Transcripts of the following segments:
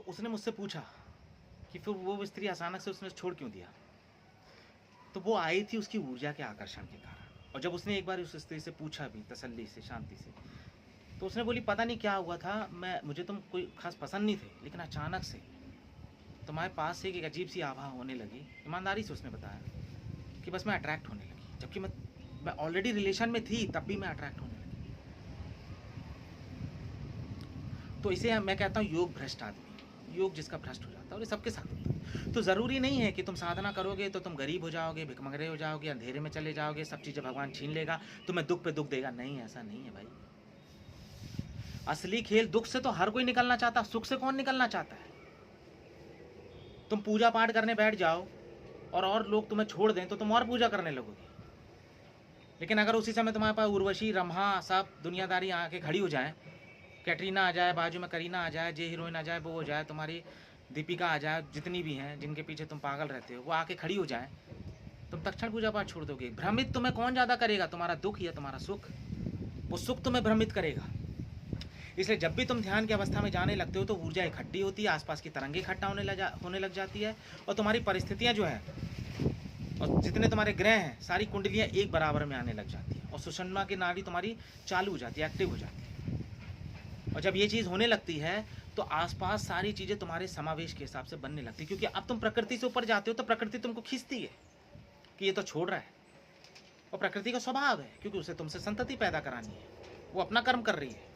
उसने मुझसे पूछा कि फिर वो स्त्री अचानक से उसने छोड़ क्यों दिया। तो वो आई थी उसकी ऊर्जा के आकर्षण के कारण। और जब उसने एक बार उस स्त्री से पूछा भी तसल्ली से, शांति से, तो उसने बोली पता नहीं क्या हुआ था, मुझे तुम कोई खास पसंद नहीं थे, लेकिन अचानक से तुम्हारे पास से एक अजीब सी आभा होने लगी। ईमानदारी से उसने बताया कि बस मैं अट्रैक्ट होने लगी, जबकि मैं ऑलरेडी रिलेशन में थी, तब भी मैं अट्रैक्ट होने लगी। तो इसे मैं कहता हूँ योग भ्रष्ट आदमी, योग जिसका भ्रष्ट हो जाता है, और ये सबके साथ होता है। तो ज़रूरी नहीं है कि तुम साधना करोगे तो तुम गरीब हो जाओगे, भिखमंगरे हो जाओगे, अंधेरे में चले जाओगे, सब चीज़ें भगवान छीन लेगा, तुम्हें दुख पे दुख देगा। नहीं, ऐसा नहीं है भाई। असली खेल, दुख से तो हर कोई निकलना चाहता, सुख से कौन निकलना चाहता है। तुम पूजा पाठ करने बैठ जाओ और लोग तुम्हें छोड़ दें तो तुम और पूजा करने लगोगे। लेकिन अगर उसी समय तुम्हारे पास उर्वशी, रम्हा, सब दुनियादारी आके खड़ी हो जाए, कैटरीना आ जाए, बाजू में करीना आ जाए, जे हीरोइन आ जाए, वो हो जाए, तुम्हारी दीपिका आ जाए, जितनी भी हैं जिनके पीछे तुम पागल रहते हो, वो आके खड़ी हो जाए, तुम तत्क्षण पूजा पाठ छोड़ दोगे। भ्रमित तुम्हें कौन ज़्यादा करेगा, तुम्हारा दुख या तुम्हारा सुख? वो सुख तुम्हें भ्रमित करेगा। इसलिए जब भी तुम ध्यान की अवस्था में जाने लगते हो तो ऊर्जा इकट्ठी होती है, आसपास की तरंगे इकट्ठा होने लग जाती है, और तुम्हारी परिस्थितियाँ जो है और जितने तुम्हारे ग्रह हैं, सारी कुंडलियाँ एक बराबर में आने लग जाती है, और सुषुम्ना की नाड़ी तुम्हारी चालू हो जाती है, एक्टिव हो जाती है। और जब ये चीज़ होने लगती है तो आसपास सारी चीज़ें तुम्हारे समावेश के हिसाब से बनने लगती है, क्योंकि अब तुम प्रकृति से ऊपर जाते हो तो प्रकृति तुमको खींचती है कि ये तो छोड़ रहा है। और प्रकृति का स्वभाव है, क्योंकि उसे तुमसे संतति पैदा करानी है, वो अपना कर्म कर रही है,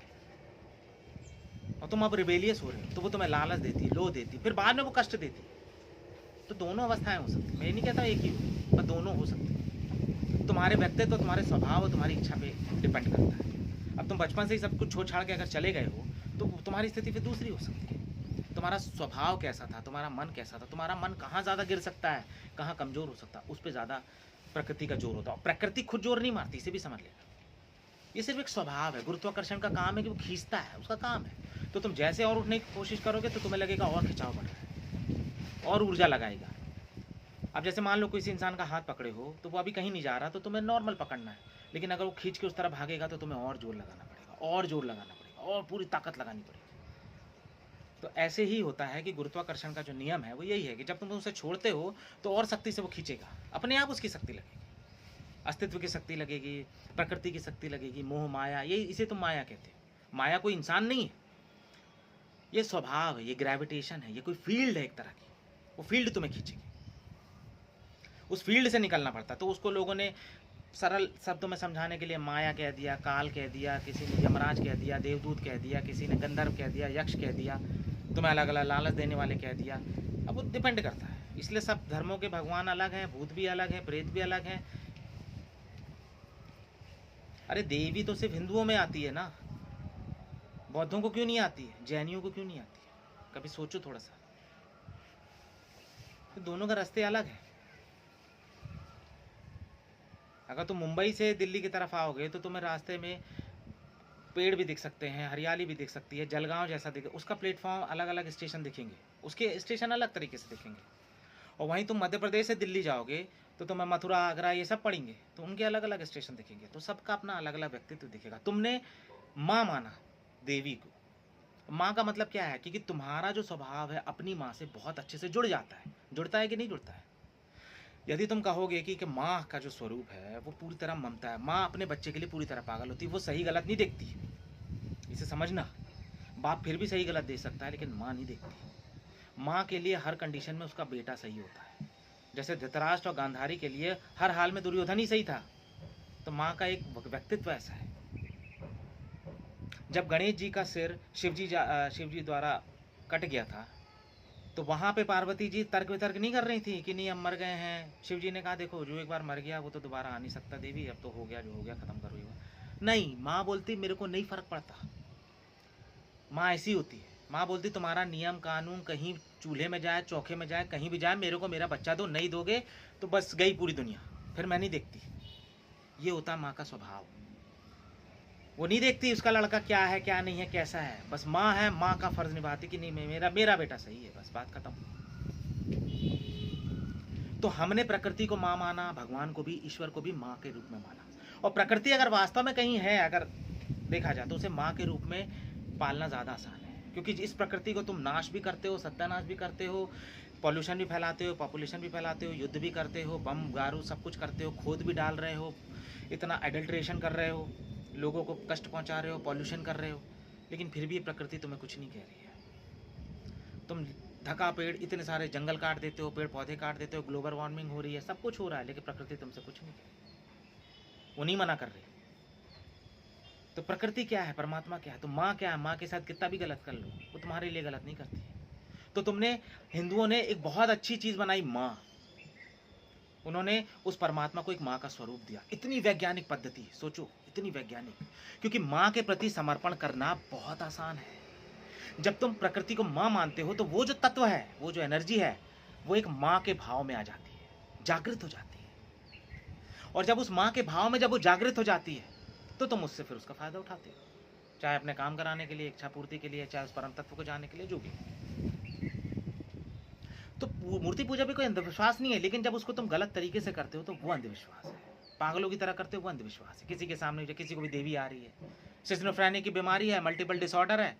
और तुम अब रिबेलियस हो रहे हो, तो वो तुम्हें लालच देती, लोभ देती, फिर बाद में वो कष्ट देती। तो दोनों अवस्थाएं हो सकती, मैं नहीं कहता एक ही हो, पर दोनों हो सकती। तुम्हारे व्यक्तित्व, तुम्हारे स्वभाव और तुम्हारी इच्छा पे डिपेंड करता है। अब तुम बचपन से ही सब कुछ छोड़ छाड़ के अगर चले गए हो तो तुम्हारी स्थिति फिर दूसरी हो सकती है। तुम्हारा स्वभाव कैसा था, तुम्हारा मन कैसा था, तुम्हारा मन कहाँ ज़्यादा गिर सकता है, कहाँ कमज़ोर हो सकता है, उस पर ज़्यादा प्रकृति का जोर होता है। प्रकृति खुद जोर नहीं मारती, इसे भी समझ लेना। ये सिर्फ एक स्वभाव है, गुरुत्वाकर्षण का काम है कि वो खींचता है, उसका काम है। तो तुम जैसे और उठने की कोशिश करोगे तो तुम्हें लगेगा और खिंचाव बढ़ रहा है, और ऊर्जा लगाएगा। अब जैसे मान लो किसी इंसान का हाथ पकड़े हो तो वो अभी कहीं नहीं जा रहा, तो तुम्हें नॉर्मल पकड़ना है, लेकिन अगर वो खींच के उस तरफ भागेगा तो तुम्हें और जोर लगाना पड़ेगा, और जोर लगाना पड़ेगा, और पूरी ताकत लगानी पड़ेगी। तो ऐसे ही होता है कि गुरुत्वाकर्षण का जो नियम है वो यही है कि जब तुम उसे छोड़ते हो तो और शक्ति से वो खींचेगा, अपने आप उसकी शक्ति लगेगी, अस्तित्व की शक्ति लगेगी, प्रकृति की शक्ति लगेगी, मोह माया, ये इसे तुम माया कहते हो। माया कोई इंसान नहीं है, ये स्वभाव है, ये ग्रेविटेशन है, ये कोई फील्ड है एक तरह की, वो फील्ड तुम्हें खींचेगी, उस फील्ड से निकलना पड़ता। तो उसको लोगों ने सरल शब्दों में समझाने के लिए माया कह दिया, काल कह दिया, किसी ने यमराज कह दिया, देवदूत कह दिया, किसी ने गंधर्व कह दिया, यक्ष कह दिया, तुम्हें अलग अलग लालच देने वाले कह दिया। अब वो डिपेंड करता है। इसलिए सब धर्मों के भगवान अलग हैं, भूत भी अलग हैं, प्रेत भी अलग हैं। अरे देवी तो सिर्फ हिंदुओं में आती है ना, बौद्धों को क्यों नहीं आती है, जैनियों को क्यों नहीं आती है? कभी सोचो थोड़ा सा। तो दोनों का रास्ते अलग हैं। अगर तुम मुंबई से दिल्ली की तरफ आओगे तो तुम्हें रास्ते में पेड़ भी दिख सकते हैं, हरियाली भी दिख सकती है, जलगांव जैसा दिखे, उसका प्लेटफॉर्म अलग अलग स्टेशन दिखेंगे, उसके स्टेशन अलग तरीके से दिखेंगे। और वहीं तुम मध्य प्रदेश से दिल्ली जाओगे तो तुम्हें मथुरा, आगरा ये सब पड़ेंगे, तो उनके अलग अलग स्टेशन दिखेंगे। तो सबका अपना अलग अलग व्यक्तित्व दिखेगा। तुमने माँ माना देवी को, माँ का मतलब क्या है, क्योंकि तुम्हारा जो स्वभाव है अपनी माँ से बहुत अच्छे से जुड़ जाता है। जुड़ता है कि नहीं जुड़ता है? यदि तुम कहोगे कि माँ का जो स्वरूप है वो पूरी तरह ममता है, माँ अपने बच्चे के लिए पूरी तरह पागल होती है, वो सही गलत नहीं देखती, इसे समझना। बाप फिर भी सही गलत दे सकता है, लेकिन माँ नहीं देखती। माँ के लिए हर कंडीशन में उसका बेटा सही होता है। जैसे धृतराष्ट्र और गांधारी के लिए हर हाल में दुर्योधन ही सही था, तो माँ का एक व्यक्तित्व ऐसा है। जब गणेश जी का सिर शिव जी द्वारा कट गया था, तो वहाँ पे पार्वती जी तर्क वितर्क नहीं कर रही थी कि नहीं हम मर गए हैं। शिव जी ने कहा देखो जो एक बार मर गया वो तो दोबारा आ नहीं सकता देवी, अब तो हो गया जो हो गया, खत्म करो ये। नहीं, माँ बोलती मेरे को नहीं फर्क पड़ता। माँ ऐसी होती है। माँ बोलती तुम्हारा नियम कानून कहीं चूल्हे में जाए, चौके में जाए, कहीं भी जाए, मेरे को मेरा बच्चा दो, नहीं दोगे तो बस गई पूरी दुनिया, फिर मैं नहीं देखती। ये होता माँ का स्वभाव। वो नहीं देखती उसका लड़का क्या है क्या नहीं है कैसा है, बस माँ है, माँ का फर्ज निभाती कि नहीं मेरा बेटा सही है, बस बात खत्म। तो हमने प्रकृति को माँ माना, भगवान को भी, ईश्वर को भी माँ के रूप में माना। और प्रकृति अगर वास्तव में कहीं है, अगर देखा जाए तो उसे माँ के रूप में पालना ज़्यादा आसान है। क्योंकि इस प्रकृति को तुम नाश भी करते हो, सत्यानाश भी करते हो, पॉल्यूशन भी फैलाते हो, पॉपुलेशन भी फैलाते हो, युद्ध भी करते हो, बम गारू सब कुछ करते हो, खोद भी डाल रहे हो, इतना एडल्ट्रेशन कर रहे हो, लोगों को कष्ट पहुंचा रहे हो, पॉल्यूशन कर रहे हो, लेकिन फिर भी ये प्रकृति तुम्हें कुछ नहीं कह रही है। तुम धका पेड़, इतने सारे जंगल काट देते हो, पेड़ पौधे काट देते हो, ग्लोबल वार्मिंग हो रही है, सब कुछ हो रहा है, लेकिन प्रकृति तुमसे कुछ नहीं कह रही, वो नहीं मना कर रही। तो प्रकृति क्या है, परमात्मा क्या है, तो माँ क्या है, माँ के साथ कितना भी गलत कर लो वो तुम्हारे लिए गलत नहीं करती है। तो तुमने, हिंदुओं ने एक बहुत अच्छी चीज बनाई, माँ। उन्होंने उस परमात्मा को एक माँ का स्वरूप दिया। इतनी वैज्ञानिक पद्धति, सोचो, इतनी वैज्ञानिक, क्योंकि माँ के प्रति समर्पण करना बहुत आसान है। जब तुम प्रकृति को माँ मानते हो तो वो जो तत्व है, वो जो एनर्जी है, वो एक माँ के भाव में आ जाती है, जागृत हो जाती है। और जब उस माँ के भाव में जब वो जागृत हो जाती है तो तुम उससे फिर उसका फायदा उठाते हो, चाहे अपने काम कराने के लिए, इच्छा पूर्ति के लिए, चाहे उस परम तत्व को जानने के लिए, जो भी। तो मूर्ति पूजा भी कोई अंधविश्वास नहीं है, लेकिन जब उसको तुम गलत तरीके से करते हो तो वो अंधविश्वास है। पागलों की तरह करते हो, वो अंधविश्वास है। किसी के सामने जो किसी को भी देवी आ रही है, सिजोफ्रेनिया की बीमारी है, मल्टीपल डिसऑर्डर है,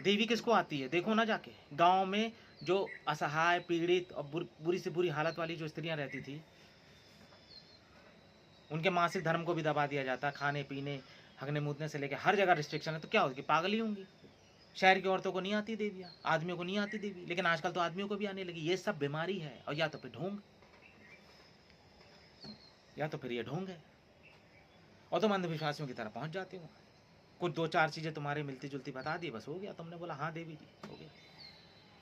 देवी किसको आती है? देखो ना जाके गांव में जो असहाय, पीड़ित और बुरी से बुरी हालत वाली जो स्त्रियां रहती थी, उनके मासिक धर्म को भी दबा दिया जाता, खाने पीने, हगने मूतने से लेकर हर जगह रिस्ट्रिक्शन है, तो क्या होगी? पागल ही होंगी। शहर की औरतों को नहीं आती देवियाँ, आदमियों को नहीं आती देवी, लेकिन आजकल तो आदमियों को भी आने लगी। ये सब बीमारी है, और या तो फिर ढोंग, या तो फिर ये ढोंग है, और तुम अंधविश्वासियों की तरह पहुंच जाते हो। कुछ दो चार चीजें तुम्हारे मिलती जुलती बता दी, बस हो गया, तुमने बोला हाँ देवी जी, हो गया।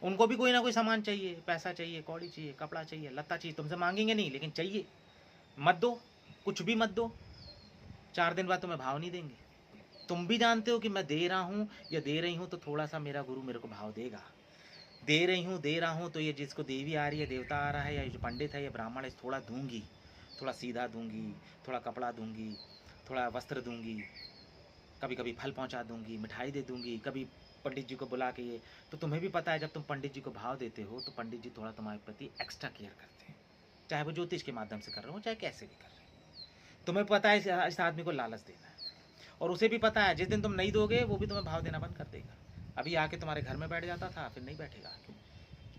उनको भी कोई ना कोई सामान चाहिए, पैसा चाहिए, कौड़ी चाहिए, कपड़ा चाहिए, लत्ता चाहिए, तुमसे मांगेंगे नहीं, लेकिन चाहिए। मत दो, कुछ भी मत दो, 4 दिन बाद तुम्हें भाव नहीं देंगे। तुम भी जानते हो कि मैं दे रहा हूँ या दे रही हूँ तो थोड़ा सा मेरा गुरु मेरे को भाव देगा। दे रहा हूँ तो ये जिसको देवी आ रही है, देवता आ रहा है, या जो पंडित है या ब्राह्मण है, थोड़ा दूंगी, थोड़ा सीधा दूंगी, थोड़ा कपड़ा दूंगी, थोड़ा वस्त्र दूंगी, कभी कभी फल पहुँचा दूंगी, मिठाई दे दूंगी, कभी पंडित जी को बुला के। ये तो तुम्हें भी पता है, जब तुम पंडित जी को भाव देते हो तो पंडित जी थोड़ा तुम्हारे प्रति एक्स्ट्रा केयर करते हैं, चाहे वो ज्योतिष के माध्यम से कर रहे हो, चाहे कैसे भी कर रहे हो। तुम्हें पता है इस आदमी को लालच देना है, और उसे भी पता है जिस दिन तुम नहीं दोगे वो भी तुम्हें भाव देना बंद कर देगा। अभी आके तुम्हारे घर में बैठ जाता था, फिर नहीं बैठेगा,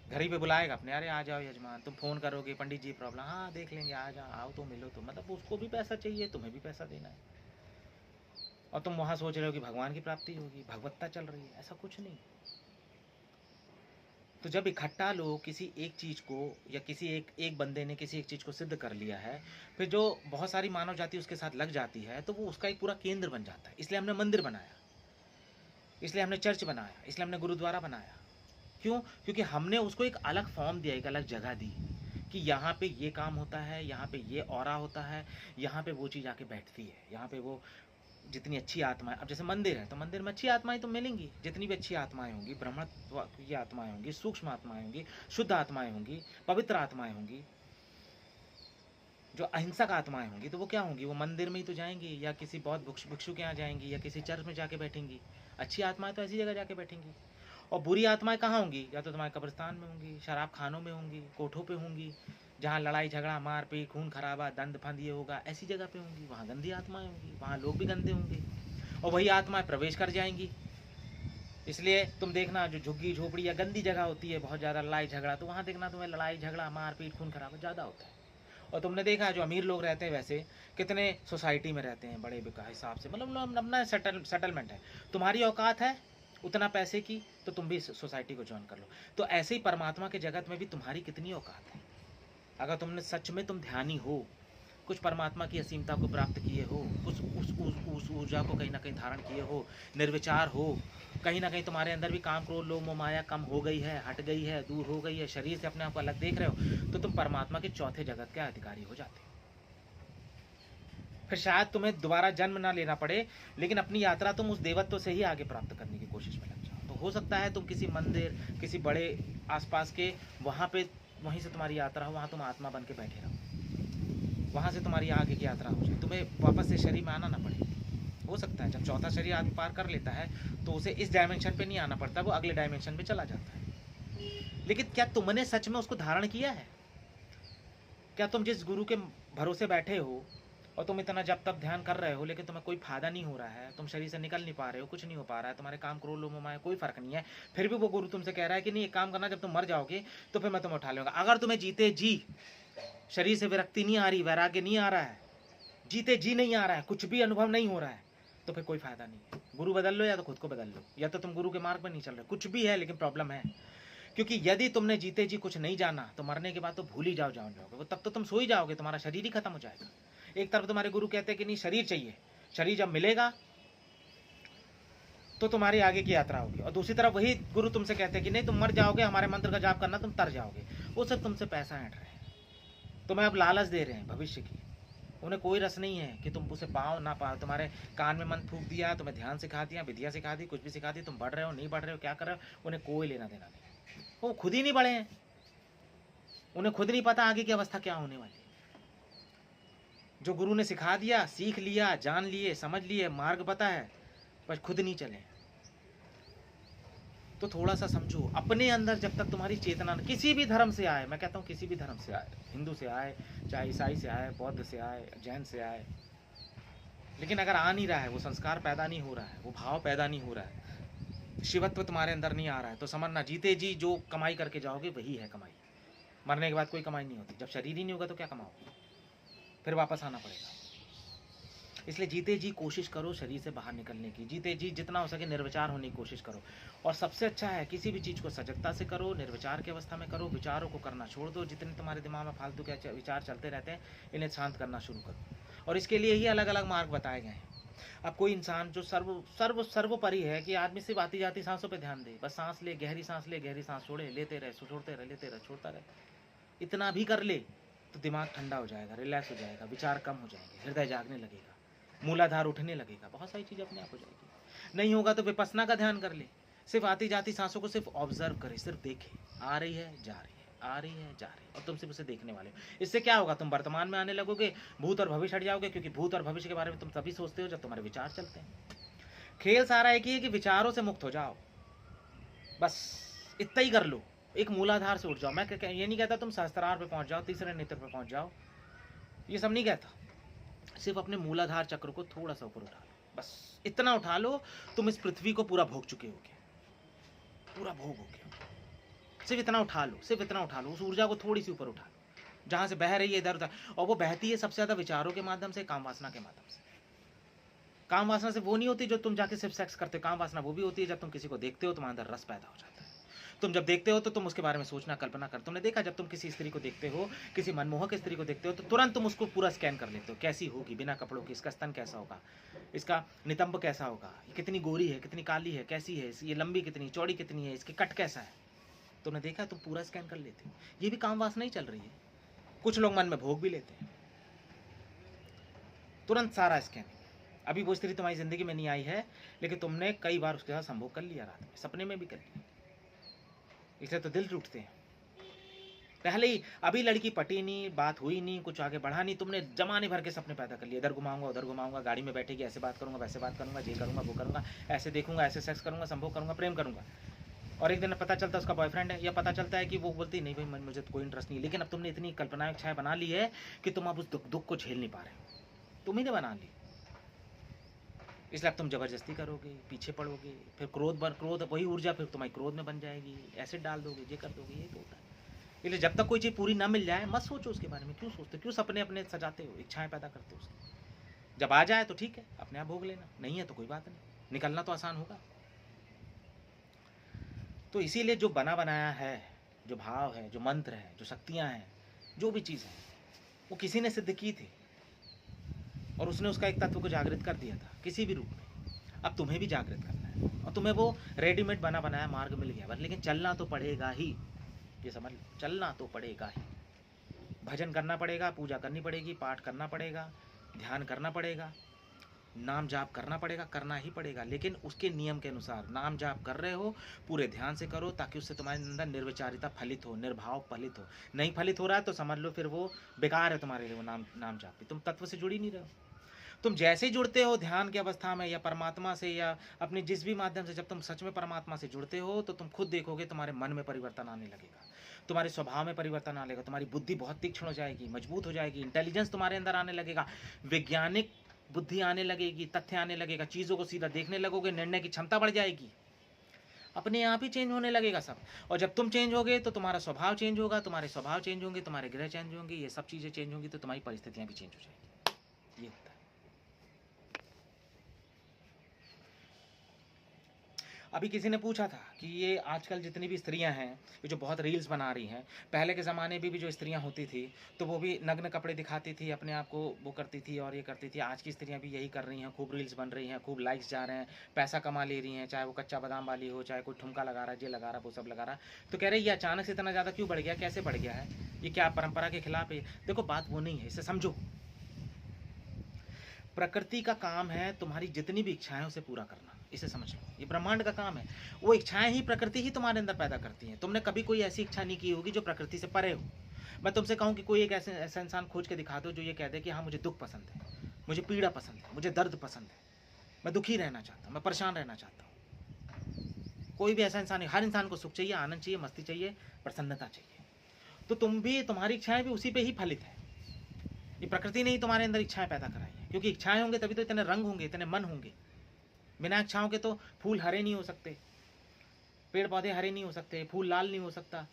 घर ही पे बुलाएगा अपने, अरे आ जाओ यजमान, तुम फोन करोगे, पंडित जी प्रॉब्लम, हाँ देख लेंगे, आ जाओ, आओ तो मिलो तो, मतलब उसको भी पैसा चाहिए, तुम्हें भी पैसा देना है, और तुम वहाँ सोच रहे हो कि भगवान की प्राप्ति होगी, भगवत्ता चल रही है। ऐसा कुछ नहीं। तो जब इकट्ठा लोग किसी एक चीज़ को, या किसी एक बंदे ने किसी एक चीज़ को सिद्ध कर लिया है, फिर जो बहुत सारी मानव जाति उसके साथ लग जाती है, तो वो उसका एक पूरा केंद्र बन जाता है। इसलिए हमने मंदिर बनाया, इसलिए हमने चर्च बनाया, इसलिए हमने गुरुद्वारा बनाया। क्यों? क्योंकि हमने उसको एक अलग फॉर्म दिया, एक अलग जगह दी कि यहाँ पे ये काम होता है, यहाँ पे ये ऑरा होता है, यहाँ पे वो चीज़ आके बैठती है, यहाँ पे वो जितनी अच्छी आत्माएं। अब जैसे मंदिर है तो मंदिर में अच्छी आत्माएं तो मिलेंगी, जितनी भी अच्छी आत्माएं होंगी, ब्रह्मत्व की आत्माएं होंगी, सूक्ष्म आत्माएं होंगी, शुद्ध आत्माएं होंगी, पवित्र आत्माएं होंगी, जो अहिंसक आत्माएं होंगी, तो वो क्या होंगी? वो मंदिर में ही तो जाएंगी, या किसी बौद्ध भिक्षु के यहाँ जाएंगी, या किसी चर्च में जाके बैठेंगी। अच्छी आत्माएं तो ऐसी जगह जाके बैठेंगी। और बुरी आत्माएं कहाँ होंगी? या तो तुम्हारे कब्रिस्तान में होंगी, शराब खानों में होंगी, कोठों पे होंगी, जहाँ लड़ाई झगड़ा, मार पीट, खून खराबा, दंड फंद ये होगा, ऐसी जगह पे होंगी। वहाँ गंदी आत्माएं होंगी, वहाँ लोग भी गंदे होंगे, और वही आत्माएं प्रवेश कर जाएंगी। इसलिए तुम देखना, जो झुग्गी झोपड़ी या गंदी जगह होती है, बहुत ज़्यादा लड़ाई झगड़ा, तो वहाँ देखना तुम्हें लड़ाई झगड़ा, मार पीट, खून खराबा ज़्यादा होता है। और तुमने देखा है जो अमीर लोग रहते हैं, वैसे कितने सोसाइटी में रहते हैं, बड़े बेका हिसाब से, मतलब अपना सेटलमेंट है। तुम्हारी औकात है उतना पैसे की, तो तुम भी सोसाइटी को ज्वाइन कर लो। तो ऐसे ही परमात्मा के जगत में भी तुम्हारी कितनी औकात है। अगर तुमने सच में तुम ध्यानी हो, कुछ परमात्मा की असीमता को प्राप्त किए हो, कुछ उस ऊर्जा को कहीं ना कहीं धारण किए हो, निर्विचार हो, कहीं ना कहीं तुम्हारे अंदर भी काम, क्रोध, लोभ, मोह, माया कम हो गई है, हट गई है, दूर हो गई है, शरीर से अपने आप को अलग देख रहे हो, तो तुम परमात्मा के चौथे जगत के अधिकारी हो जाते हो। फिर शायद तुम्हें दोबारा जन्म ना लेना पड़े, लेकिन अपनी यात्रा तुम उस देवत्व से ही आगे प्राप्त करने की कोशिश में लग जाओ। तो हो सकता है तुम किसी मंदिर, किसी बड़े आसपास के, वहाँ पे वहीं से तुम्हारी यात्रा हो, वहाँ तुम आत्मा बन के बैठे रहो, वहाँ से तुम्हारी आगे की यात्रा हो जाए, तुम्हें वापस से शरीर में आना ना पड़े। हो सकता है जब चौथा शरीर आदमी पार कर लेता है तो उसे इस डायमेंशन पे नहीं आना पड़ता, वो अगले डायमेंशन में चला जाता है। लेकिन क्या तुमने सच में उसको धारण किया है? क्या तुम जिस गुरु के भरोसे बैठे हो, और तुम इतना जब तक ध्यान कर रहे हो लेकिन तुम्हें कोई फायदा नहीं हो रहा है, तुम शरीर से निकल नहीं पा रहे हो, कुछ नहीं हो पा रहा है, तुम्हारे काम क्रोध लोभ मोह माया कोई फर्क नहीं है, फिर भी वो गुरु तुमसे कह रहा है कि नहीं एक काम करना, जब तुम मर जाओगे तो फिर मैं तुम्हें उठा लूंगा। अगर तुम्हें जीते जी शरीर से विरक्ति नहीं आ रही, वैराग्य नहीं आ रहा है, जीते जी नहीं आ रहा है, कुछ भी अनुभव नहीं हो रहा है, तो फिर कोई फायदा नहीं है। गुरु बदल लो या तो खुद को बदल लो, या तो तुम गुरु के मार्ग पर नहीं चल रहे, कुछ भी है लेकिन प्रॉब्लम है। क्योंकि यदि तुमने जीते जी कुछ नहीं जाना तो मरने के बाद तो भूल ही जाओगे, वो तब तो तुम सो ही जाओगे, तुम्हारा शरीर ही खत्म हो जाएगा। एक तरफ तुम्हारे गुरु कहते हैं कि नहीं शरीर चाहिए, शरीर जब मिलेगा तो तुम्हारी आगे की यात्रा होगी, और दूसरी तरफ वही गुरु तुमसे कहते हैं कि नहीं तुम मर जाओगे, हमारे मंत्र का जाप करना, तुम तर जाओगे। वो सब तुमसे पैसा ऐंठ रहे हैं, तुम्हें अब लालच दे रहे हैं भविष्य की। उन्हें कोई रस नहीं है कि तुम उसे पाओ ना पाओ, तुम्हारे कान में मन फूंक दिया, तुम्हें ध्यान सिखा दिया, विद्या सिखा दी, कुछ भी सिखा दी, तुम बढ़ रहे हो नहीं बढ़ रहे हो, क्या कर रहे हो, उन्हें कोई लेना देना नहीं। वो खुद ही नहीं बढ़े हैं, उन्हें खुद नहीं पता आगे की अवस्था क्या होने वाली। जो गुरु ने सिखा दिया, सीख लिया, जान लिए, समझ लिए, मार्ग पता है, पर खुद नहीं चले। तो थोड़ा सा समझो अपने अंदर, जब तक तुम्हारी चेतना किसी भी धर्म से आए, मैं कहता हूँ किसी भी धर्म से आए, हिंदू से आए, चाहे ईसाई से आए, बौद्ध से आए, जैन से आए, लेकिन अगर आ नहीं रहा है, वो संस्कार पैदा नहीं हो रहा है, वो भाव पैदा नहीं हो रहा है, शिवत्व तुम्हारे अंदर नहीं आ रहा है, तो समझना जीते जी जो कमाई करके जाओगे वही है कमाई। मरने के बाद कोई कमाई नहीं होती। जब शरीर ही नहीं होगा तो क्या कमाओगे, फिर वापस आना पड़ेगा। इसलिए जीते जी कोशिश करो शरीर से बाहर निकलने की, जीते जी जितना हो सके निर्विचार होने की कोशिश करो। और सबसे अच्छा है किसी भी चीज़ को सजगता से करो, निर्विचार की अवस्था में करो, विचारों को करना छोड़ दो। जितने तुम्हारे दिमाग में फालतू के विचार चलते रहते हैं, इन्हें शांत करना शुरू करो। और इसके लिए ही अलग अलग मार्ग बताए गए हैं। अब कोई इंसान जो सर्वोपरि है कि आदमी सिर्फ आती जाती सांसों पर ध्यान दे, बस सांस ले, गहरी सांस छोड़े, लेते रहे, छोड़ते रहे, लेते रहे, छोड़ता रहे, इतना भी कर ले तो दिमाग ठंडा हो जाएगा, रिलैक्स हो जाएगा, विचार कम हो जाएंगे, हृदय जागने लगेगा, मूलाधार उठने लगेगा, बहुत सारी चीज़ें अपने आप हो जाएगी। नहीं होगा तो विपस्सना का ध्यान कर ले, सिर्फ आती जाती सांसों को सिर्फ ऑब्जर्व करे, सिर्फ देखे, आ रही है जा रही है, आ रही है जा रही है, और तुम सिर्फ उसे देखने वाले हो। इससे क्या होगा, तुम वर्तमान में आने लगोगे, भूत और भविष्य हट जाओगे, क्योंकि भूत और भविष्य के बारे में तुम तभी सोचते हो जब तुम्हारे विचार चलते हैं। खेल सारा एक ही है कि विचारों से मुक्त हो जाओ, बस इतना ही कर लो, एक मूलाधार से उठ जाओ। मैं ये नहीं कहता तुम सहस्त्रार पे पहुंच जाओ, तीसरे नेत्र पे पहुंच जाओ, ये सब नहीं कहता, सिर्फ अपने मूलाधार चक्र को थोड़ा सा ऊपर उठा लो, बस इतना उठा लो, तुम इस पृथ्वी को पूरा भोग चुके होगे, पूरा भोग हो गया। सिर्फ इतना उठा लो, सिर्फ इतना उठा लो, उस ऊर्जा को थोड़ी सी ऊपर उठा लो, जहां से बह रही है इधर उधर, और वो बहती है सबसे ज्यादा विचारों के माध्यम से, काम वासना के माध्यम से। काम वासना से वो नहीं होती जो तुम जाके सिर्फ सेक्स करते हो, काम वासना वो भी होती है जब तुम किसी को देखते हो तुम्हारे अंदर रस पैदा हो जाता है। तुम जब देखते हो तो तुम उसके बारे में सोचना, कल्पना कर। तुमने देखा जब तुम किसी स्त्री को देखते हो, किसी मनमोहक स्त्री को देखते हो, तो तुरंत तुम उसको पूरा स्कैन कर लेते हो, कैसी होगी बिना कपड़ों की, इसका स्तन कैसा होगा, इसका नितंब कैसा होगा, कितनी गोरी है, कितनी काली है, कैसी है, ये लंबी कितनी, चौड़ी कितनी है, इसके कट कैसा है, तुमने देखा, तुम पूरा स्कैन कर लेते हो। ये भी काम वासना ही चल रही है। कुछ लोग मन में भोग भी लेते हैं, तुरंत सारा स्कैनिंग। अभी वो स्त्री तुम्हारी जिंदगी में नहीं आई है, लेकिन तुमने कई बार उसके साथ संभोग कर लिया, रात में सपने में भी कर लिया, इसलिए तो दिल टूटते हैं। पहले ही अभी लड़की पटी नहीं, बात हुई नहीं, कुछ आगे बढ़ा नहीं, तुमने जमाने भर के सपने पैदा कर लिए, इधर घुमाऊंगा उधर घुमाऊंगा, गाड़ी में बैठेगी ऐसे बात करूंगा वैसे बात करूंगा, ये करूंगा वो करूंगा, ऐसे देखूंगा ऐसे सेक्स करूंगा, संभोग करूंगा, प्रेम करूंगा। और एक दिन पता चलता है उसका बॉयफ्रेंड है, या पता चलता है कि वो बोलती नहीं भाई मुझे तो कोई इंटरेस्ट नहीं, लेकिन अब तुमने इतनी कल्पनाएं इच्छाएं बना ली है कि तुम अब उस दुख को झेल नहीं पा रहे हो, तुम ही ने बना ली, इसलिए अब तुम जबरदस्ती करोगे, पीछे पड़ोगे, फिर क्रोध वही ऊर्जा फिर तुम्हारी क्रोध में बन जाएगी, एसिड डाल दोगे, ये कर दोगे, ये तो होता है। इसलिए जब तक कोई चीज़ पूरी ना मिल जाए मत सोचो उसके बारे में, क्यों सोचते हो, क्यों सपने अपने सजाते हो, इच्छाएं पैदा करते हो उसकी। जब आ जाए तो ठीक है, अपने आप भोग लेना, नहीं है तो कोई बात नहीं, निकलना तो आसान होगा। तो इसीलिए जो बना बनाया है, जो भाव है, जो मंत्र है, जो शक्तियाँ हैं, जो भी चीज़ है, वो किसी ने सिद्ध की थी और उसने उसका एक तत्व को जागृत कर दिया था किसी भी रूप में। अब तुम्हें भी जागृत करना है, और तुम्हें वो रेडीमेड बना बनाया मार्ग मिल गया, लेकिन चलना तो पड़ेगा ही, ये समझ लो, चलना तो पड़ेगा ही। भजन करना पड़ेगा, पूजा करनी पड़ेगी, पाठ करना पड़ेगा, ध्यान करना पड़ेगा, नाम जाप करना पड़ेगा, करना ही पड़ेगा, लेकिन उसके नियम के अनुसार। नाम जाप कर रहे हो पूरे ध्यान से करो, ताकि उससे तुम्हारे अंदर निर्विचारिता फलित हो, निर्भाव फलित हो। नहीं फलित हो रहा है तो समझ लो फिर वो बेकार है तुम्हारे लिए, वो नाम जाप भी, तुम तत्व से जुड़ ही नहीं रहे हो। तुम जैसे जुड़ते हो ध्यान की अवस्था में या परमात्मा से या अपने जिस भी माध्यम से, जब तुम सच में परमात्मा से जुड़ते हो तो तुम खुद देखोगे तुम्हारे मन में परिवर्तन आने लगेगा, तुम्हारे स्वभाव में परिवर्तन आने लगेगा, तुम्हारी बुद्धि बहुत तीक्ष्ण हो जाएगी, मजबूत हो जाएगी, इंटेलिजेंस तुम्हारे अंदर आने लगेगा, वैज्ञानिक बुद्धि आने लगेगी, तथ्य आने लगेगा, चीज़ों को सीधा देखने लगोगे, निर्णय की क्षमता बढ़ जाएगी, अपने आप ही चेंज होने लगेगा सब। और जब तुम चेंज होगे तो तुम्हारा स्वभाव चेंज होगा, तुम्हारे स्वभाव चेंज होंगे, तुम्हारे ग्रह चेंज होंगे, ये सब चीज़ें चेंज होंगी तो तुम्हारी परिस्थितियाँ भी चेंज हो जाएगी। ये होता है। अभी किसी ने पूछा था कि ये आजकल जितनी भी स्त्रियां हैं ये जो बहुत रील्स बना रही हैं, पहले के ज़माने में भी जो स्त्रियां होती थी तो वो भी नग्न कपड़े दिखाती थी, अपने आप को वो करती थी और ये करती थी, आज की स्त्रियां भी यही कर रही हैं, खूब रील्स बन रही हैं, खूब लाइक्स जा रहे हैं, पैसा कमा ले रही हैं, चाहे वो कच्चा बादाम वाली हो, चाहे कोई ठुमका लगा रहा है, ये लगा रहा, वो सब लगा रहा। तो कह रहे ये अचानक से इतना ज़्यादा क्यों बढ़ गया, कैसे बढ़ गया है, ये क्या परंपरा के खिलाफ है? देखो बात वो नहीं है, इसे समझो। प्रकृति का काम है तुम्हारी जितनी भी इच्छाएं उसे पूरा करना, इसे समझ लो, ये ब्रह्मांड का काम है। वो इच्छाएं ही प्रकृति ही तुम्हारे अंदर पैदा करती हैं। तुमने कभी कोई ऐसी इच्छा नहीं की होगी जो प्रकृति से परे हो। मैं तुमसे कहूँ कि कोई एक ऐसा इंसान खोज के दिखा दो जो ये कह दे कि हाँ मुझे दुख पसंद है, मुझे पीड़ा पसंद है, मुझे दर्द पसंद है, मैं दुखी रहना चाहता हूँ, मैं परेशान रहना चाहता हूँ। कोई भी ऐसा इंसान नहीं। हर इंसान को सुख चाहिए, आनंद चाहिए, मस्ती चाहिए, प्रसन्नता चाहिए। तो तुम भी, तुम्हारी इच्छाएं भी उसी पे ही फलित है। ये प्रकृति ने ही तुम्हारे अंदर इच्छाएं पैदा कराई है, क्योंकि इच्छाएं होंगे तभी तो इतने रंग होंगे, इतने मन होंगे। बिना इच्छाओं के तो फूल हरे नहीं हो सकते, पेड़ पौधे हरे नहीं हो सकते, फूल लाल नहीं हो सकता,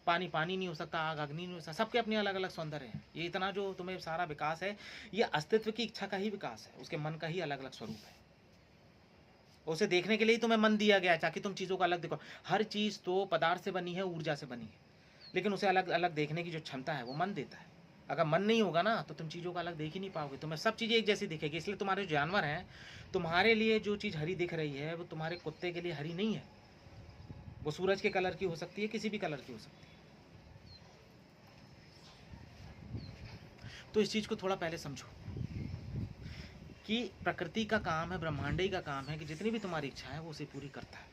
पानी पानी नहीं हो सकता, आग अग्नि नहीं हो सकता। सबके अपने अलग अलग सौंदर्य हैं। ये इतना जो तुम्हें सारा विकास है ये अस्तित्व की इच्छा का ही विकास है, उसके मन का ही अलग अलग स्वरूप है। उसे देखने के लिए ही तुम्हें मन दिया गया है ताकि तुम चीज़ों को अलग देखो। हर चीज़ तो पदार्थ से बनी है, ऊर्जा से बनी है, लेकिन उसे अलग अलग देखने की जो क्षमता है वो मन देता है। अगर मन नहीं होगा ना तो तुम चीज़ों को अलग देख ही नहीं पाओगे, तुम्हें सब चीज़ें एक जैसी दिखेगी। इसलिए तुम्हारे जो जानवर हैं, तुम्हारे लिए जो चीज़ हरी दिख रही है वो तुम्हारे कुत्ते के लिए हरी नहीं है। वो सूरज के कलर की हो सकती है, किसी भी कलर की हो सकती है। तो इस चीज़ को थोड़ा पहले समझो कि प्रकृति का काम है, ब्रह्मांडी का काम है कि जितनी भी तुम्हारी इच्छा है वो उसे पूरी करता है।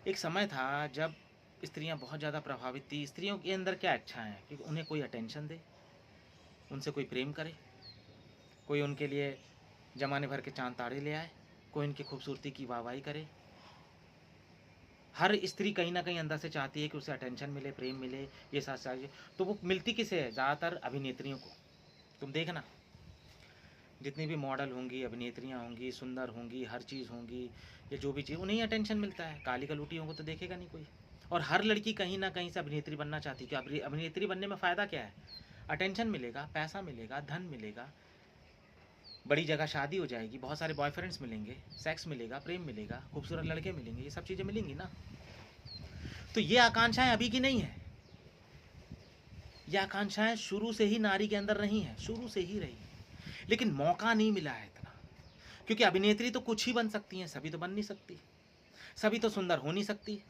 एक समय था जब स्त्रियां बहुत ज़्यादा प्रभावित थी। स्त्रियों के अंदर क्या इच्छाएं हैं कि उन्हें कोई अटेंशन दे, उनसे कोई प्रेम करे, कोई उनके लिए जमाने भर के चांद तारे ले आए, कोई उनकी खूबसूरती की वाहवाही करे। हर स्त्री कहीं ना कहीं अंदर से चाहती है कि उसे अटेंशन मिले, प्रेम मिले, ये साथ साथ। तो वो मिलती किसे है? ज़्यादातर अभिनेत्रियों को। तुम देखना जितनी भी मॉडल होंगी, अभिनेत्रियाँ होंगी, सुंदर होंगी, हर चीज़ होंगी, ये जो भी चीज़, उन्हें अटेंशन मिलता है। काली कलूटियों को तो देखेगा नहीं कोई। और हर लड़की कहीं ना कहीं से अभिनेत्री बनना चाहती है। कि अभिनेत्री बनने में फ़ायदा क्या है? अटेंशन मिलेगा, पैसा मिलेगा, धन मिलेगा, बड़ी जगह शादी हो जाएगी, बहुत सारे बॉयफ्रेंड्स मिलेंगे, सेक्स मिलेगा, प्रेम मिलेगा, खूबसूरत लड़के मिलेंगे, ये सब चीज़ें मिलेंगी ना। तो ये आकांक्षाएं अभी की नहीं है, ये आकांक्षाएं शुरू से ही नारी के अंदर रही हैं, शुरू से ही रही, लेकिन मौका नहीं मिला है इतना। क्योंकि अभिनेत्री तो कुछ ही बन सकती हैं, सभी तो बन नहीं सकती, सभी तो सुंदर हो नहीं सकती,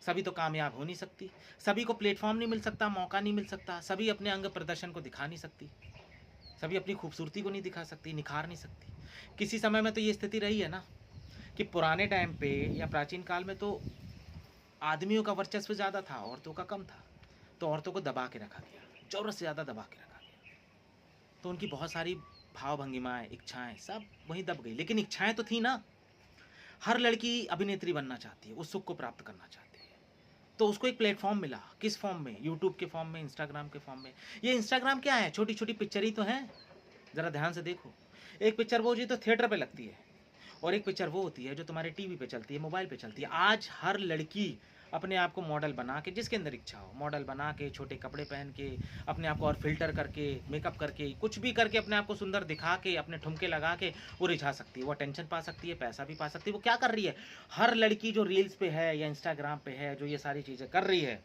सभी तो कामयाब हो नहीं सकती, सभी को प्लेटफॉर्म नहीं मिल सकता, मौका नहीं मिल सकता, सभी अपने अंग प्रदर्शन को दिखा नहीं सकती, सभी अपनी खूबसूरती को नहीं दिखा सकती, निखार नहीं सकती। किसी समय में तो ये स्थिति रही है ना कि पुराने टाइम पे या प्राचीन काल में तो आदमियों का वर्चस्व ज़्यादा था, औरतों का कम था, तो औरतों को दबा के रखा गया, ज़रूरत से ज़्यादा दबा के रखा गया। तो उनकी बहुत सारी भाव भंगिमाएँ, इच्छाएँ सब वहीं दब गई। लेकिन इच्छाएँ तो थी ना। हर लड़की अभिनेत्री बनना चाहती है, उस सुख को प्राप्त करना चाहती है। तो उसको एक प्लेटफॉर्म मिला। किस फॉर्म में? यूट्यूब के फॉर्म में, इंस्टाग्राम के फॉर्म में। ये इंस्टाग्राम क्या है? छोटी छोटी पिक्चर ही तो हैं, ज़रा ध्यान से देखो। एक पिक्चर वो जी तो थिएटर पे लगती है, और एक पिक्चर वो होती है जो तुम्हारे टीवी पे चलती है, मोबाइल पे चलती है। आज हर लड़की अपने आप को मॉडल बना के, जिसके अंदर इच्छा हो, मॉडल बना के, छोटे कपड़े पहन के, अपने आप को और फिल्टर करके, मेकअप करके, कुछ भी करके अपने आप को सुंदर दिखा के, अपने ठुमके लगा के वो रिझा सकती है, वो अटेंशन पा सकती है, पैसा भी पा सकती है। वो क्या कर रही है? हर लड़की जो रील्स पे है या इंस्टाग्राम पे है, जो ये सारी चीज़ें कर रही है,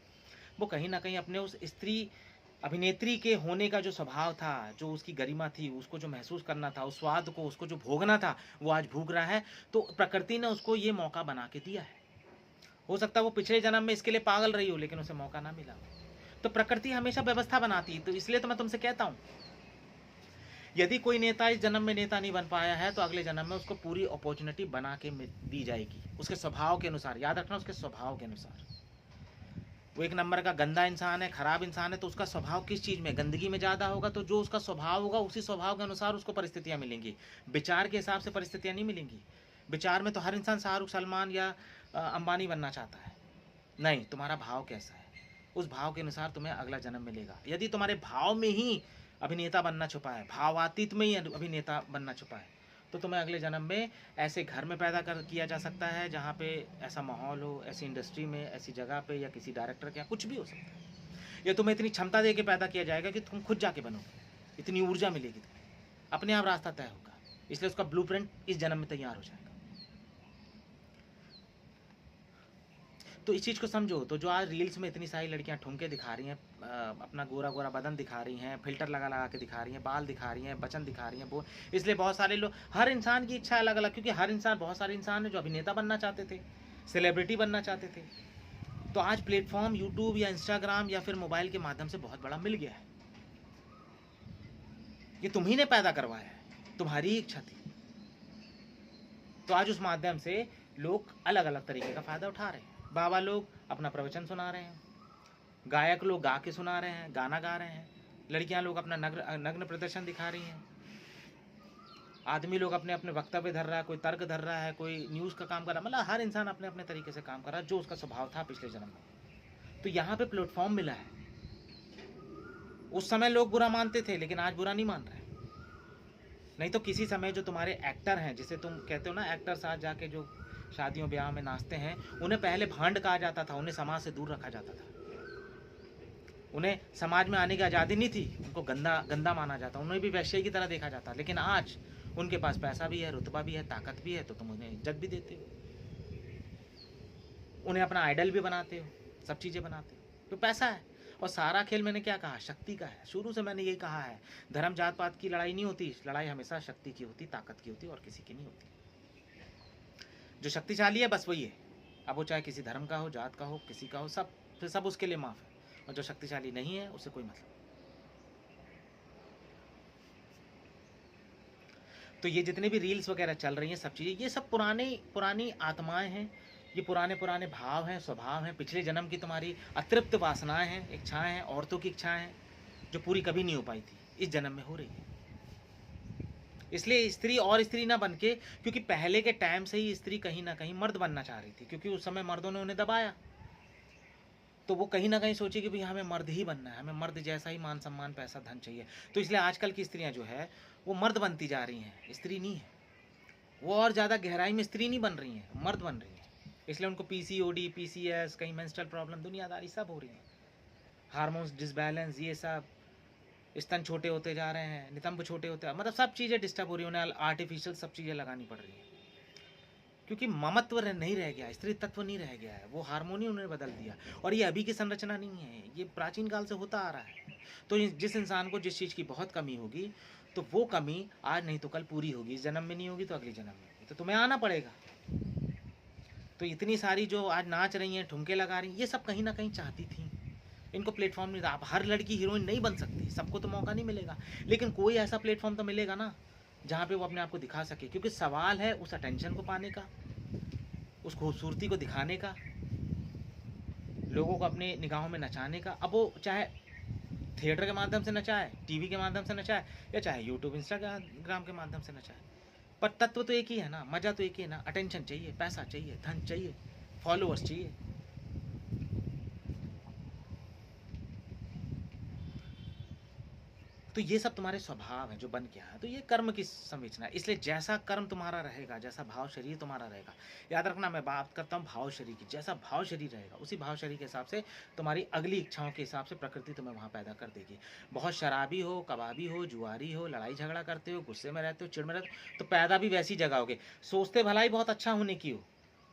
वो कहीं ना कहीं अपने उस स्त्री अभिनेत्री के होने का जो स्वभाव था, जो उसकी गरिमा थी, उसको जो महसूस करना था, उस स्वाद को, उसको जो भोगना था, वो आज भोग रहा है। तो प्रकृति ने उसको ये मौका बना के दिया है। हो सकता है वो पिछले जन्म में इसके लिए पागल रही हो, लेकिन उसे मौका ना मिला। तो प्रकृति हमेशा व्यवस्था बनाती है। तो इसलिए तो मैं तुमसे कहता हूँ, यदि कोई नेता इस जन्म में नेता नहीं बन पाया है तो अगले जन्म में उसको पूरी अपॉर्चुनिटी बना के दी जाएगी, उसके स्वभाव के अनुसार। याद रखना, उसके स्वभाव के अनुसार। वो एक नंबर का गंदा इंसान है, खराब इंसान है, तो उसका स्वभाव किस चीज़ में, गंदगी में ज़्यादा होगा। तो जो उसका स्वभाव होगा उसी स्वभाव के अनुसार उसको परिस्थितियाँ मिलेंगी। विचार के हिसाब से परिस्थितियाँ नहीं मिलेंगी। विचार में तो हर इंसान शाहरुख, सलमान या अंबानी बनना चाहता है। नहीं, तुम्हारा भाव कैसा है, उस भाव के अनुसार तुम्हें अगला जन्म मिलेगा। यदि तुम्हारे भाव में ही अभिनेता बनना छुपा है, भावातीत में ही अभिनेता बनना छुपा है, तो तुम्हें अगले जन्म में ऐसे घर में पैदा कर किया जा सकता है जहाँ पे ऐसा माहौल हो, ऐसी इंडस्ट्री में, ऐसी जगह पे, या किसी डायरेक्टर के यहाँ, कुछ भी हो सकता है। या तुम्हें इतनी क्षमता दे के पैदा किया जाएगा कि तुम खुद जाके बनोगे, इतनी ऊर्जा मिलेगी तुम्हें, अपने आप रास्ता तय होगा। इसलिए उसका ब्लूप्रिंट इस जन्म में तैयार हो जाएगा। तो इस चीज़ को समझो। तो जो आज रील्स में इतनी सारी लड़कियां ठुमके दिखा रही हैं, अपना गोरा गोरा बदन दिखा रही हैं, फिल्टर लगा लगा के दिखा रही हैं, बाल दिखा रही हैं, वचन दिखा रही हैं, वो इसलिए बहुत सारे लोग, हर इंसान की इच्छा अलग अलग, क्योंकि हर इंसान, बहुत सारे इंसान है जो अभिनेता बनना चाहते थे, सेलिब्रिटी बनना चाहते थे। तो आज प्लेटफॉर्म यूट्यूब या इंस्टाग्राम या फिर मोबाइल के माध्यम से बहुत बड़ा मिल गया है। ये तुम्ही ने पैदा करवाया है, तुम्हारी इच्छा थी। तो आज उस माध्यम से लोग अलग अलग तरीके का फायदा उठा रहे हैं। बाबा लोग अपना प्रवचन सुना रहे हैं, गायक लोग गा के सुना रहे हैं, गाना गा रहे हैं, लड़कियां लोग अपना नग्न प्रदर्शन दिखा रही हैं, आदमी लोग अपने अपने वक्तव्य धर रहा है, कोई तर्क धर रहा है, कोई न्यूज़ का काम कर रहा है। मतलब हर इंसान अपने अपने तरीके से काम कर रहा है, जो उसका स्वभाव था पिछले जन्म में। तो यहाँ पे प्लेटफॉर्म मिला है। उस समय लोग बुरा मानते थे, लेकिन आज बुरा नहीं मान रहे। नहीं तो किसी समय जो तुम्हारे एक्टर हैं, जिसे तुम कहते हो ना, एक्टर्स आज जाके जो शादियों ब्याह में नाचते हैं, उन्हें पहले भांड कहा जाता था, उन्हें समाज से दूर रखा जाता था, उन्हें समाज में आने की आज़ादी नहीं थी, उनको गंदा गंदा माना जाता, उन्हें भी वैश्य की तरह देखा जाता। लेकिन आज उनके पास पैसा भी है, रुतबा भी है, ताकत भी है, तो तुम उन्हें इज्जत भी देते हो, उन्हें अपना आइडल भी बनाते हो, सब चीज़ें बनाते हो। तो पैसा है। और सारा खेल मैंने क्या कहा, शक्ति का है। शुरू से मैंने यही कहा है, धर्म जात पात की लड़ाई नहीं होती, लड़ाई हमेशा शक्ति की होती, ताकत की होती, और किसी की नहीं होती। जो शक्तिशाली है बस वही है, अब वो चाहे किसी धर्म का हो, जात का हो, किसी का हो, सब उसके लिए माफ़ है। और जो शक्तिशाली नहीं है उससे कोई मतलब। तो ये जितने भी रील्स वगैरह चल रही हैं, सब चीज़ें, ये सब पुरानी आत्माएं हैं, ये पुराने भाव हैं, स्वभाव हैं, पिछले जन्म की तुम्हारी अतृप्त वासनाएं हैं, इच्छाएं हैं, औरतों की इच्छाएं हैं, जो पूरी कभी नहीं हो पाई थी, इस जन्म में हो रही है। इसलिए स्त्री और स्त्री ना बन के, क्योंकि पहले के टाइम से ही स्त्री कहीं ना कहीं मर्द बनना चाह रही थी, क्योंकि उस समय मर्दों ने उन्हें दबाया। तो वो कहीं ना कहीं सोची कि भाई हमें मर्द ही बनना है, हमें मर्द जैसा ही मान सम्मान, पैसा, धन चाहिए। तो इसलिए आजकल की स्त्रियां जो है वो मर्द बनती जा रही हैं, स्त्री नहीं है वो। और ज़्यादा गहराई में स्त्री नहीं बन रही हैं, मर्द बन रही हैं। इसलिए उनको PCOD, PCS, कहीं मेंस्ट्रुअल प्रॉब्लम, दुनियादारी सब हो रही है, हार्मोन्स डिसबैलेंस, ये सब, स्तन छोटे होते जा रहे हैं, नितंब छोटे होते, मतलब सब चीज़ें डिस्टर्ब हो रही हैं, उन्हें आर्टिफिशियल सब चीज़ें लगानी पड़ रही हैं, क्योंकि ममत्व नहीं रह गया, स्त्री तत्व नहीं रह गया है, वो हार्मोनी उन्होंने बदल दिया। और ये अभी की संरचना नहीं है, ये प्राचीन काल से होता आ रहा है। तो जिस इंसान को जिस चीज़ की बहुत कमी होगी, तो वो कमी आज नहीं तो कल पूरी होगी, इस जन्म में नहीं होगी तो अगले जन्म में होगी, तो तुम्हें आना पड़ेगा। तो इतनी सारी जो आज नाच रही हैं, ठुमके लगा रही हैं, ये सब कहीं ना कहीं चाहती थी, इनको प्लेटफॉर्म नहीं था। आप हर लड़की हीरोइन नहीं बन सकती, सबको तो मौका नहीं मिलेगा, लेकिन कोई ऐसा प्लेटफॉर्म तो मिलेगा ना जहाँ पे वो अपने आप को दिखा सके। क्योंकि सवाल है उस अटेंशन को पाने का, उस खूबसूरती को दिखाने का, लोगों को अपने निगाहों में नचाने का। अब वो चाहे थिएटर के माध्यम से नचाए, टीवी के माध्यम से नचाए, या चाहे यूट्यूब, इंस्टाग्राम के माध्यम से नचाए, पर तत्व तो एक ही है ना, मज़ा तो एक ही है ना। अटेंशन चाहिए, पैसा चाहिए, धन चाहिए, फॉलोअर्स चाहिए। तो ये सब तुम्हारे स्वभाव है जो बन के आया। तो ये कर्म की संरचना है। इसलिए जैसा कर्म तुम्हारा रहेगा, जैसा भाव शरीर तुम्हारा रहेगा, याद रखना मैं बात करता हूँ भाव शरीर की, जैसा भाव शरीर रहेगा उसी भाव शरीर के हिसाब से तुम्हारी अगली इच्छाओं के हिसाब से प्रकृति तुम्हें वहाँ पैदा कर देगी। बहुत शराबी हो, कबाबी हो, जुआरी हो, लड़ाई झगड़ा करते हो, गुस्से में रहते हो, चिड़ में रहते हो, तो पैदा भी वैसी जगह होगे। सोचते भलाई बहुत अच्छा होने की हो,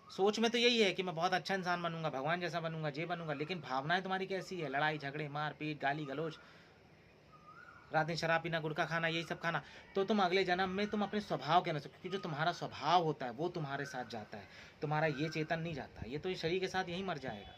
सोच में तो यही है कि मैं बहुत अच्छा इंसान बनूंगा, भगवान जैसा बनूंगा, ये बनूंगा, लेकिन भावनाएं तुम्हारी कैसी है, लड़ाई झगड़े, मारपीट, गाली गलौज, रात दिन शराब पीना, गुटखा खाना, यही सब खाना, तो तुम अगले जन्म में तुम अपने स्वभाव के अनुसार, क्योंकि जो तुम्हारा स्वभाव होता है वो तुम्हारे साथ जाता है, तुम्हारा ये चेतन नहीं जाता। ये तो इस शरीर के साथ यहीं मर जाएगा,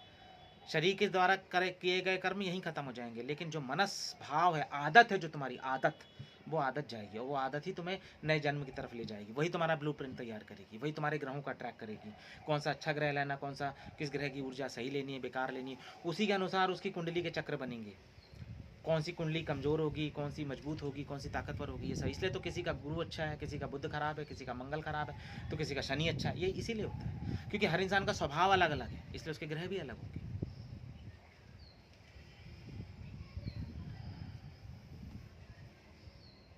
शरीर के द्वारा किए गए कर्म यहीं खत्म हो जाएंगे। लेकिन जो मनस भाव है, आदत है, जो तुम्हारी आदत, वो आदत जाएगी और वो आदत ही तुम्हें नए जन्म की तरफ ले जाएगी। वही तुम्हारा ब्लूप्रिंट तैयार करेगी, वही तुम्हारे ग्रहों का ट्रैक करेगी, कौन सा अच्छा ग्रह लेना, कौन सा किस ग्रह की ऊर्जा सही लेनी है, बेकार लेनी है। उसी के अनुसार उसकी कुंडली के चक्र बनेंगे, कौन सी कुंडली कमज़ोर होगी, कौन सी मजबूत होगी, कौन सी ताकतवर होगी, ये सब। इसलिए तो किसी का गुरु अच्छा है, किसी का बुध खराब है, किसी का मंगल खराब है, तो किसी का शनि अच्छा है। ये इसीलिए होता है क्योंकि हर इंसान का स्वभाव अलग अलग है, इसलिए उसके ग्रह भी अलग होंगे।